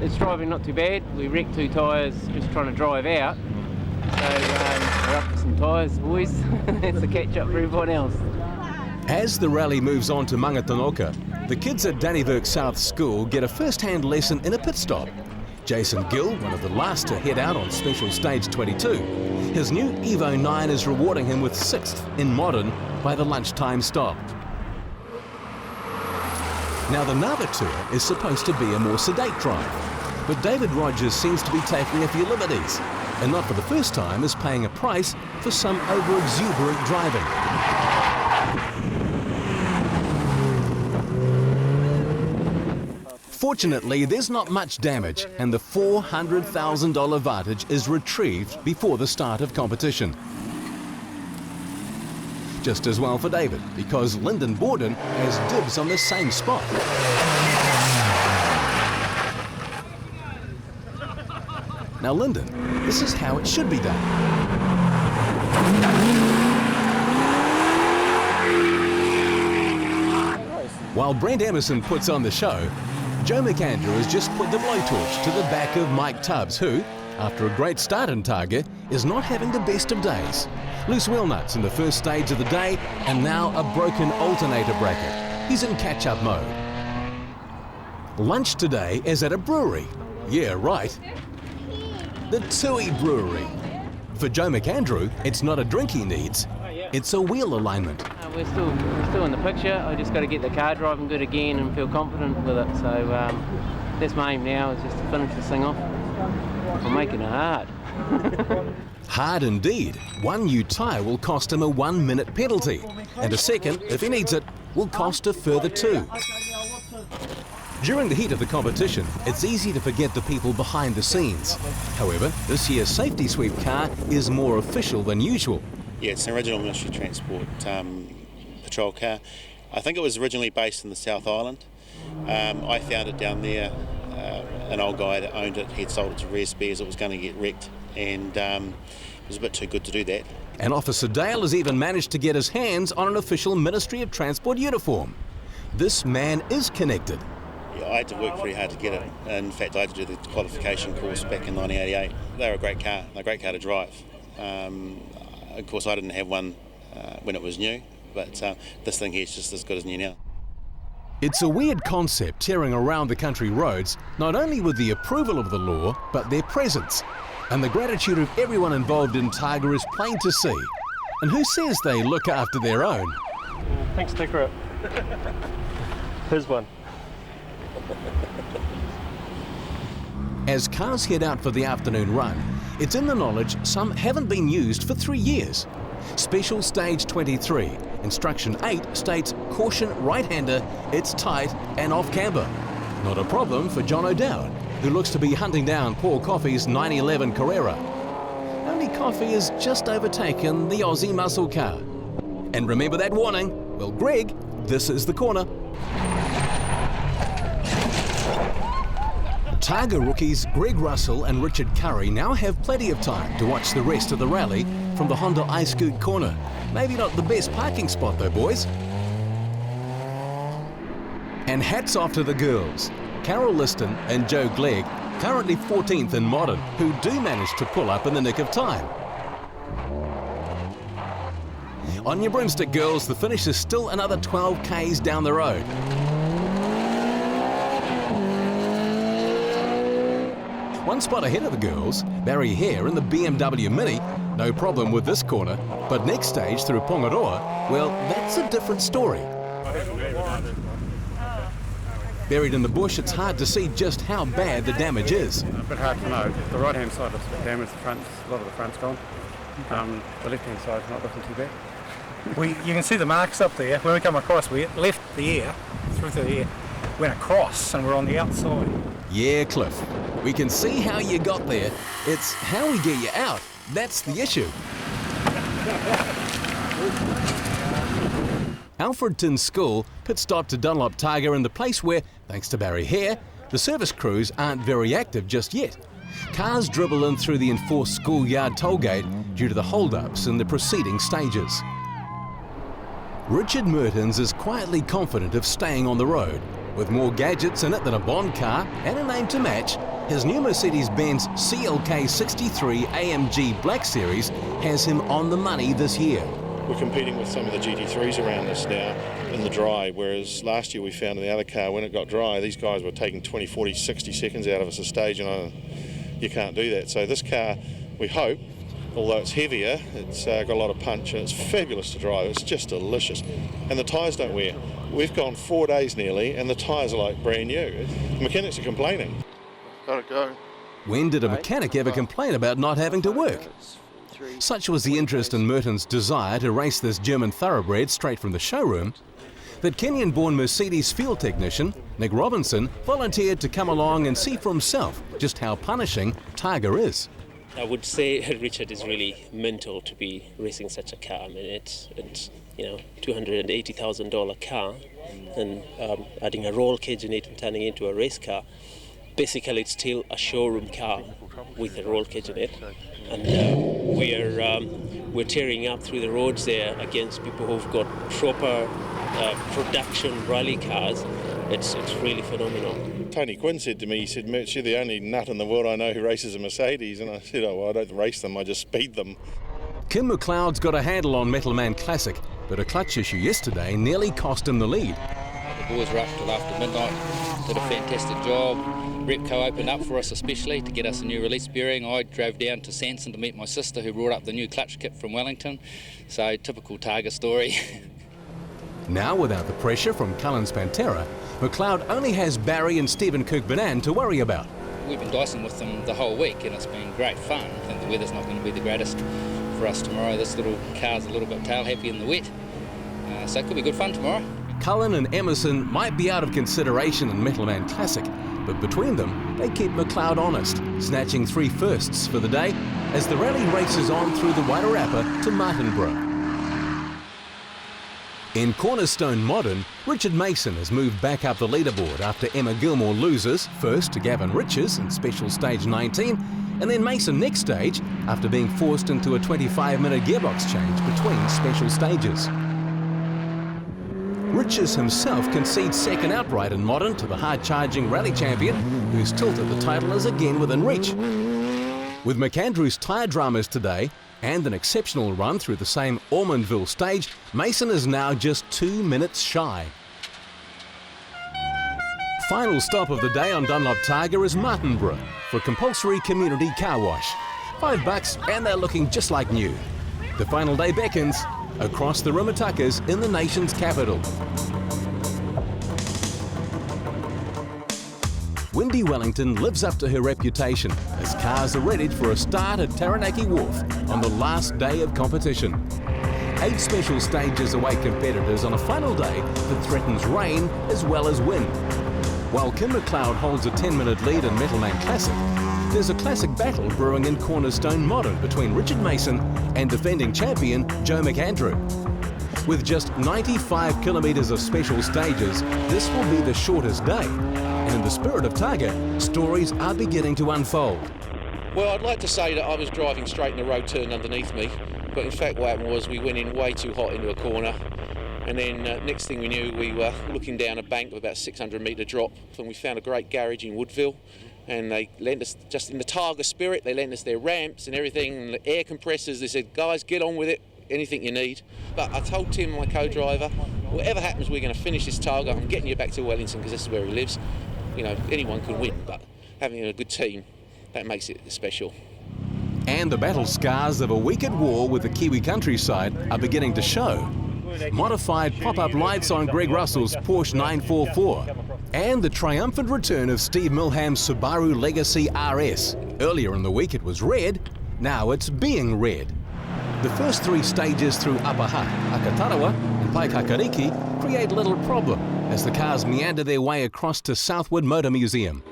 it's driving not too bad. We wrecked 2 tyres just trying to drive out, so we're up for some tyres, boys. That's a catch up for everyone else. As the rally moves on to Mangatanoka, the kids at Dannyburg South School get a first-hand lesson in a pit stop. Jason Gill, one of the last to head out on Special Stage 22. His new Evo 9 is rewarding him with 6th in Modern by the lunchtime stop. Now the Nava Tour is supposed to be a more sedate drive, but David Rogers seems to be taking a few liberties, and not for the first time is paying a price for some over-exuberant driving. Fortunately, there's not much damage, and the $400,000 Vantage is retrieved before the start of competition. Just as well for David, because Lyndon Borden has dibs on the same spot. Now, Lyndon, this is how it should be done. While Brent Emerson puts on the show, Joe McAndrew has just put the blowtorch to the back of Mike Tubbs, who, after a great start in Targa, is not having the best of days. Loose wheel nuts in the first stage of the day, and now a broken alternator bracket. He's in catch-up mode. Lunch today is at a brewery. Yeah, right. The Tui Brewery. For Joe McAndrew, it's not a drink he needs, it's a wheel alignment. We're still in the picture. I just got to get the car driving good again and feel confident with it. So that's my aim now, is just to finish this thing off. I'm making it hard. Hard indeed. One new tyre will cost him a 1-minute penalty, and a second, if he needs it, will cost a further 2. During the heat of the competition, it's easy to forget the people behind the scenes. However, this year's safety sweep car is more official than usual. Yeah, it's an original Ministry of Transport patrol car. I think it was originally based in the South Island. I found it down there. An old guy that owned it, he'd sold it to Rare Spares. It was going to get wrecked, and it was a bit too good to do that. And Officer Dale has even managed to get his hands on an official Ministry of Transport uniform. This man is connected. Yeah, I had to work pretty hard to get it. In fact, I had to do the qualification course back in 1988. They were a great car. They're a great car to drive. Of course, I didn't have one when it was new, but this thing here is just as good as new now. It's a weird concept tearing around the country roads, not only with the approval of the law, but their presence. And the gratitude of everyone involved in Targa is plain to see. And who says they look after their own? Thanks, Sticker. Here's one. As cars head out for the afternoon run, it's in the knowledge some haven't been used for 3 years. Special Stage 23, Instruction 8 states, caution right-hander, it's tight and off-camber. Not a problem for John O'Dowd, who looks to be hunting down Paul Coffey's 911 Carrera. Only Coffey has just overtaken the Aussie muscle car. And remember that warning? Well, Greg, this is the corner. Targa rookies Greg Russell and Richard Curry now have plenty of time to watch the rest of the rally from the Honda iScoot corner. Maybe not the best parking spot though, boys. And hats off to the girls, Carol Liston and Jo Glegg, currently 14th in Modern, who do manage to pull up in the nick of time. On your broomstick, girls, the finish is still another 12 k's down the road. One spot ahead of the girls, Barry Hare in the BMW Mini. No problem with this corner, but next stage through Pongaroa, well, that's a different story. Buried in the bush, it's hard to see just how bad the damage is. A bit hard to know. The right-hand side looks a bit damaged, a lot of the front's gone. The left-hand side's not looking too bad. You can see the marks up there. When we come across, we left the air, through the air, went across and we're on the outside. Yeah, Cliff, we can see how you got there. It's how we get you out. That's the issue. Alfredton School pit stop to Dunlop Targa in the place where, thanks to Barry Hare, the service crews aren't very active just yet. Cars dribble in through the enforced schoolyard tollgate due to the hold-ups in the preceding stages. Richard Mertens is quietly confident of staying on the road. With more gadgets in it than a Bond car and a name to match, his new Mercedes-Benz CLK 63 AMG Black Series has him on the money this year. We're competing with some of the GT3s around us now in the dry, whereas last year we found in the other car when it got dry, these guys were taking 20, 40, 60 seconds out of us a stage, and you can't do that. So this car, we hope, although it's heavier, it's got a lot of punch and it's fabulous to drive. It's just delicious. And the tyres don't wear. We've gone 4 days nearly and the tyres are like brand new. The mechanics are complaining. Let it go. When did a mechanic ever complain about not having to work? Such was the interest in Merton's desire to race this German thoroughbred straight from the showroom, that Kenyan-born Mercedes field technician Nick Robinson volunteered to come along and see for himself just how punishing Targa is. I would say Richard is really mental to be racing such a car. I mean, it's $280,000 car, and adding a roll cage in it and turning it into a race car. Basically, it's still a showroom car with a roll cage in it, and we're tearing up through the roads there against people who've got proper production rally cars. It's really phenomenal. Tony Quinn said to me, he said, "Mitch, you're the only nut in the world I know who races a Mercedes." And I said, "Oh, well, I don't race them, I just speed them." Kim McLeod's got a handle on Metal Man Classic, but a clutch issue yesterday nearly cost him the lead. The boys were up till after midnight, did a fantastic job. Repco opened up for us especially to get us a new release bearing. I drove down to Sanson to meet my sister who brought up the new clutch kit from Wellington. So typical Targa story. Now, without the pressure from Cullen's Pantera, McLeod only has Barry and Stephen Kirkbanan to worry about. We've been dicing with them the whole week and it's been great fun. I think the weather's not going to be the greatest for us tomorrow. This little car's a little bit tail happy in the wet, so it could be good fun tomorrow. Cullen and Emerson might be out of consideration in Metal Man Classic, but between them, they keep McLeod honest, snatching 3 firsts for the day as the rally races on through the Wairarapa to Martinborough. In Cornerstone Modern, Richard Mason has moved back up the leaderboard after Emma Gilmore loses, first to Gavin Riches in Special Stage 19, and then Mason next stage after being forced into a 25-minute gearbox change between special stages. Riches himself concedes second outright in Modern to the hard-charging rally champion, who's tilted the title is again within reach. With McAndrew's tyre dramas today, and an exceptional run through the same Ormondville stage, Mason is now just 2 minutes shy. Final stop of the day on Dunlop Targa is Martinborough for a compulsory community car wash. $5 and they're looking just like new. The final day beckons across the Rimutakas in the nation's capital. Windy Wellington lives up to her reputation as cars are readied for a start at Taranaki Wharf on the last day of competition. 8 special stages await competitors on a final day that threatens rain as well as wind. While Kim McLeod holds a 10-minute lead in Metalman Classic, there's a classic battle brewing in Cornerstone Modern between Richard Mason and defending champion Joe McAndrew. With just 95 kilometres of special stages, this will be the shortest day. And in the spirit of Targa, stories are beginning to unfold. Well, I'd like to say that I was driving straight and the road turned underneath me, but in fact what happened was we went in way too hot into a corner, and then next thing we knew we were looking down a bank of about 600 metre drop, and we found a great garage in Woodville, and they lent us, just in the Targa spirit, they lent us their ramps and everything, and the air compressors. They said, guys, get on with it, anything you need. But I told Tim, my co-driver, whatever happens, we're going to finish this Targa. I'm getting you back to Wellington because this is where he lives. You know, anyone can win, but having a good team, that makes it special. And the battle scars of a week at war with the Kiwi countryside are beginning to show. Modified pop-up lights on Greg Russell's Porsche 944, and the triumphant return of Steve Milham's Subaru Legacy RS. Earlier in the week it was red, now it's being red. The first 3 stages through Apaha, Akatarawa and Paikakariki create little problem as the cars meander their way across to Southwood Motor Museum.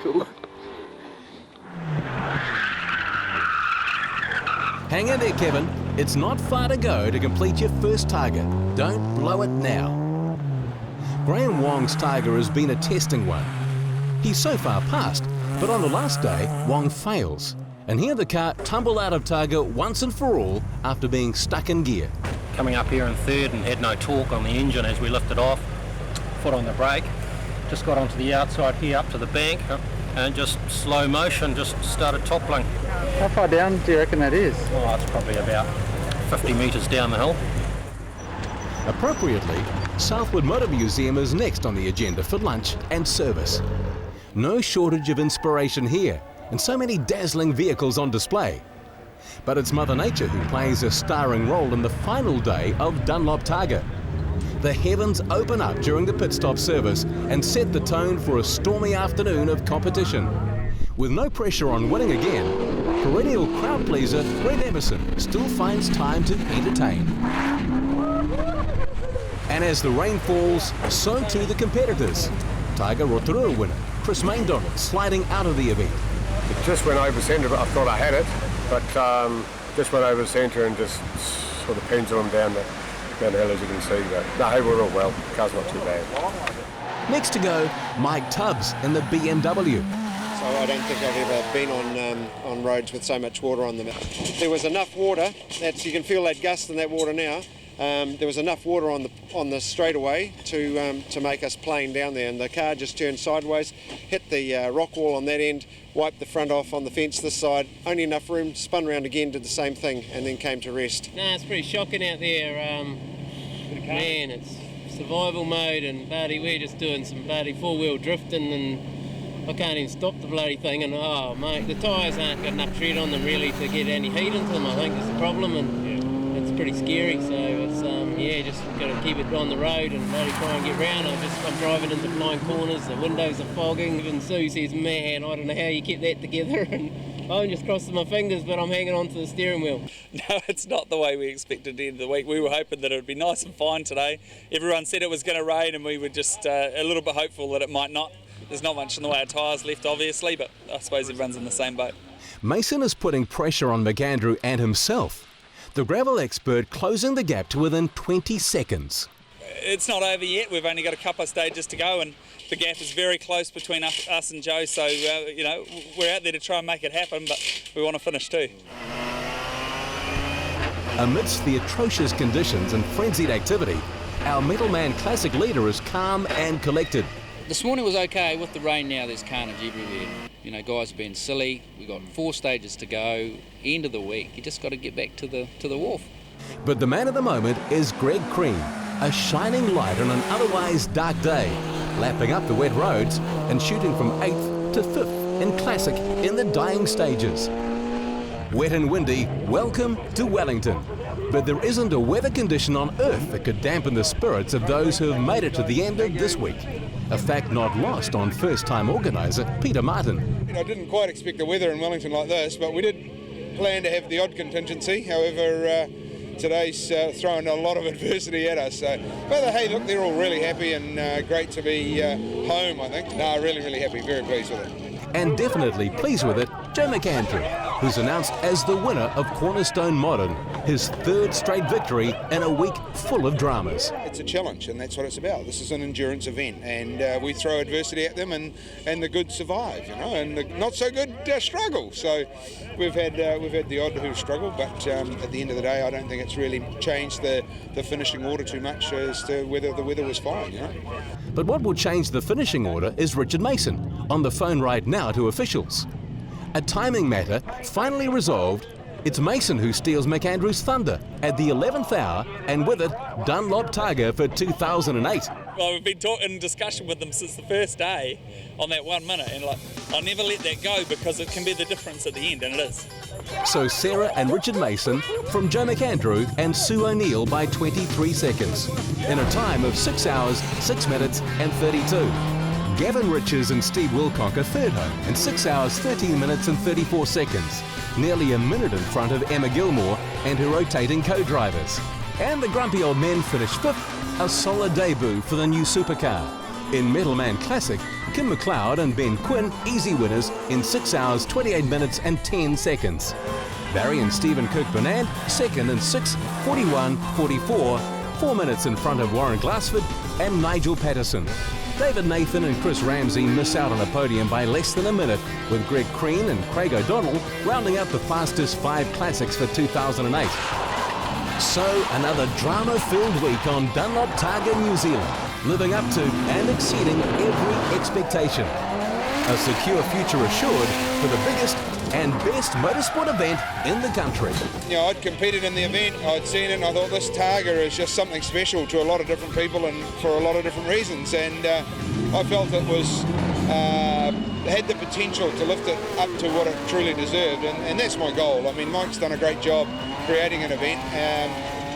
Cool. Hang in there, Kevin. It's not far to go to complete your first Targa. Don't blow it now. Graham Wong's Targa has been a testing one. He's so far passed, but on the last day, Wong fails. And here the car tumbled out of Targa once and for all after being stuck in gear. Coming up here in third and had no torque on the engine as we lifted off. Foot on the brake. Just got onto the outside here up to the bank and just slow motion, just started toppling. How far down do you reckon that is? Oh, it's probably about 50 metres down the hill. Appropriately, Southwood Motor Museum is next on the agenda for lunch and service. No shortage of inspiration here, and so many dazzling vehicles on display. But it's Mother Nature who plays a starring role in the final day of Dunlop Targa. The heavens open up during the pit stop service and set the tone for a stormy afternoon of competition. With no pressure on winning again, perennial crowd pleaser Brent Emerson still finds time to entertain. And as the rain falls, so too the competitors. Targa Rotorua winner Chris Maindonald sliding out of the event. It just went over centre, but I thought I had it, but just went over centre and just sort of pendulum down the hill, as you can see. But no, we're all well. The car's not too bad. Next to go, Mike Tubbs in the BMW. So I don't think I've ever been on roads with so much water on them. There was enough water, you can feel that gust in that water now. There was enough water on the straightaway to make us plane down there, and the car just turned sideways, hit the rock wall on that end, wiped the front off on the fence this side, only enough room, spun around again, did the same thing, and then came to rest. Nah, it's pretty shocking out there. Man, it's survival mode, and bloody, we're just doing some bloody four-wheel drifting, and I can't even stop the bloody thing, and oh mate, the tyres aren't got enough tread on them really to get any heat into them, I think is the problem, and it's pretty scary, so it's just got to keep it on the road and bloody try and get round. I'm driving into blind corners, the windows are fogging, even Sue says, man, I don't know how you kept that together, and I'm just crossing my fingers, but I'm hanging on to the steering wheel. No, it's not the way we expected the end of the week. We were hoping that it would be nice and fine today. Everyone said it was going to rain, and we were just a little bit hopeful that it might not. There's not much in the way of tyres left, obviously, but I suppose everyone's in the same boat. Mason is putting pressure on McAndrew and himself. The gravel expert closing the gap to within 20 seconds. It's not over yet. We've only got a couple of stages to go, and the gap is very close between us and Joe, so we're out there to try and make it happen, but we want to finish too. Amidst the atrocious conditions and frenzied activity, our Metalman Classic leader is calm and collected. This morning was okay. With the rain now, there's carnage everywhere. Guys have been silly. We've got 4 stages to go. End of the week. You just got to get back to the wharf. But the man of the moment is Greg Crean. a shining light on an otherwise dark day, lapping up the wet roads and shooting from 8th to 5th in Classic in the dying stages. Wet and windy, welcome to Wellington. But there isn't a weather condition on Earth that could dampen the spirits of those who have made it to the end of this week. A fact not lost on first-time organiser Peter Martin. I didn't quite expect the weather in Wellington like this, but we did plan to have the odd contingency. However, today's thrown a lot of adversity at us. But hey, look, they're all really happy and great to be home, I think. No, really happy, very pleased with it. And definitely pleased with it, Joe McAndrew, who's announced as the winner of Cornerstone Modern, his 3rd straight victory in a week full of dramas. It's a challenge, and that's what it's about. This is an endurance event, and we throw adversity at them, and the good survive, you know, and the not so good struggle. So we've had the odd who struggle, but at the end of the day, I don't think it's really changed the finishing order too much as to whether the weather was fine, you know. But what will change the finishing order is Richard Mason, on the phone right now to officials. A timing matter finally resolved. It's Mason who steals McAndrew's thunder at the 11th hour, and with it, Dunlop Targa for 2008. Well, we've been in discussion with them since the first day on that 1 minute, and I'll never let that go because it can be the difference at the end, and it is. So Sarah and Richard Mason from Joe McAndrew and Sue O'Neill by 23 seconds, in a time of 6 hours, 6 minutes and 32. Gavin Riches and Steve Wilcock are third home in 6 hours, 13 minutes and 34 seconds, nearly a minute in front of Emma Gilmore and her rotating co-drivers. And the grumpy old men finished 5th, a solid debut for the new supercar. In Metalman Classic, Kim McLeod and Ben Quinn easy winners in 6 hours, 28 minutes and 10 seconds. Barry and Stephen Kirkburnand second in 6:41.44, 4 minutes in front of Warren Glassford and Nigel Patterson. David Nathan and Chris Ramsey miss out on a podium by less than a minute, with Greg Crean and Craig O'Donnell rounding out the fastest 5 classics for 2008. So another drama-filled week on Dunlop Targa New Zealand, living up to and exceeding every expectation. A secure future assured for the biggest and best motorsport event in the country. You know, I'd competed in the event, I'd seen it, and I thought this Targa is just something special to a lot of different people and for a lot of different reasons. And I felt it was had the potential to lift it up to what it truly deserved, and that's my goal. I mean, Mike's done a great job creating an event,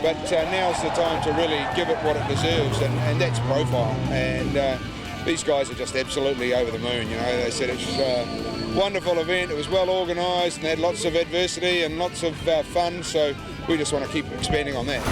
but now's the time to really give it what it deserves, and that's profile. And these guys are just absolutely over the moon. You know, they said it was a wonderful event. It was well organised and had lots of adversity and lots of fun. So we just want to keep expanding on that.